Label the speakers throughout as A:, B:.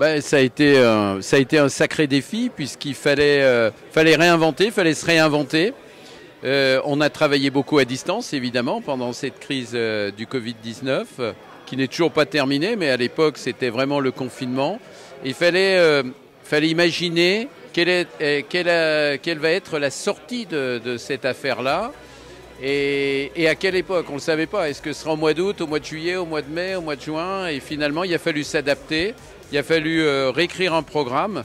A: Ouais, ça a été un sacré défi puisqu'il fallait réinventer, fallait se réinventer. On a travaillé beaucoup à distance, évidemment, pendant cette crise du Covid-19, qui n'est toujours pas terminée, mais à l'époque, c'était vraiment le confinement. Il fallait imaginer quelle va être la sortie de cette affaire-là et à quelle époque. On ne le savait pas. Est-ce que ce sera au mois d'août, au mois de juillet, au mois de mai, au mois de juin? Et finalement, il a fallu s'adapter. Il a fallu réécrire un programme.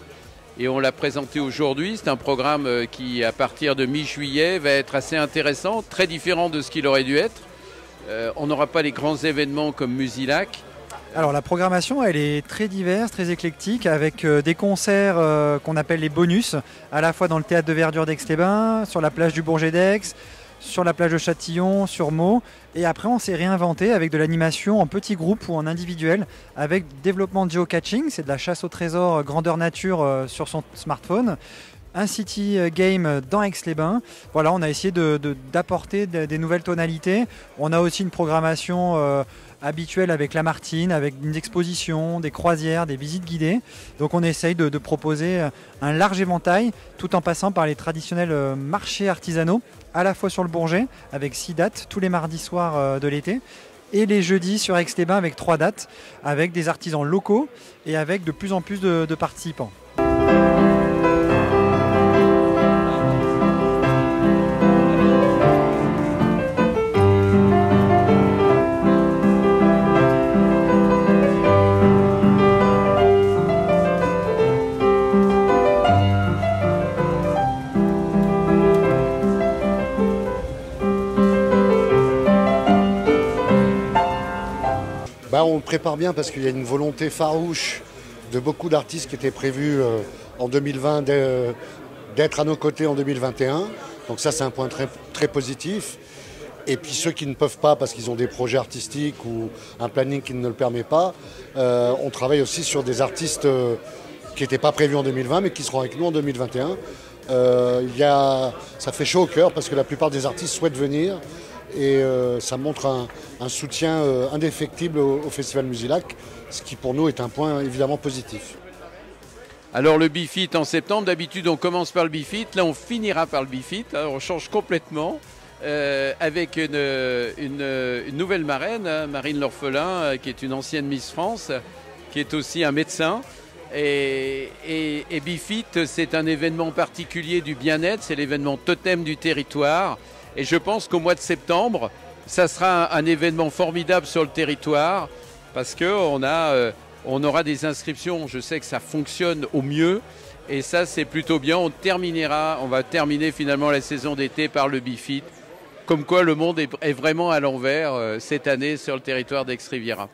A: Et on l'a présenté aujourd'hui. C'est un programme qui, à partir de mi-juillet, va être assez intéressant, très différent de ce qu'il aurait dû être. On n'aura pas les grands événements comme Musilac.
B: Alors la programmation, elle est très diverse, très éclectique, avec des concerts qu'on appelle les bonus, à la fois dans le théâtre de verdure d'Aix-les-Bains, sur la plage du Bourget d'Aix, sur la plage de Châtillon, sur Meaux. Et après, on s'est réinventé avec de l'animation en petits groupes ou en individuel, avec développement de geocaching, c'est de la chasse au trésor grandeur nature sur son smartphone. Un city game dans Aix-les-Bains. Voilà, on a essayé d'apporter des nouvelles tonalités. On a aussi une programmation habituelle avec la Martine, avec une exposition, des croisières, des visites guidées. Donc on essaye de proposer un large éventail tout en passant par les traditionnels marchés artisanaux, à la fois sur le Bourget avec 6 dates tous les mardis soirs de l'été, et les jeudis sur Aix-les-Bains avec 3 dates, avec des artisans locaux et avec de plus en plus de participants.
C: On le prépare bien parce qu'il y a une volonté farouche de beaucoup d'artistes qui étaient prévus en 2020 d'être à nos côtés en 2021. Donc ça, c'est un point très, très positif. Et puis ceux qui ne peuvent pas parce qu'ils ont des projets artistiques ou un planning qui ne le permet pas, on travaille aussi sur des artistes qui n'étaient pas prévus en 2020 mais qui seront avec nous en 2021. Ça fait chaud au cœur parce que la plupart des artistes souhaitent venir. Et ça montre un soutien indéfectible au Festival Musilac, ce qui pour nous est un point évidemment positif.
A: Alors le Bifit en septembre, d'habitude on commence par le Bifit, là on finira par le Bifit, alors on change complètement avec une nouvelle marraine, hein, Marine L'Orphelin, qui est une ancienne Miss France, qui est aussi un médecin. Et Bifit, c'est un événement particulier du bien-être, c'est l'événement totem du territoire. Et je pense qu'au mois de septembre, ça sera un événement formidable sur le territoire parce qu'on aura des inscriptions. Je sais que ça fonctionne au mieux et ça, c'est plutôt bien. On va terminer finalement la saison d'été par le Bifit. Comme quoi le monde est vraiment à l'envers cette année sur le territoire d'Aix-Riviera.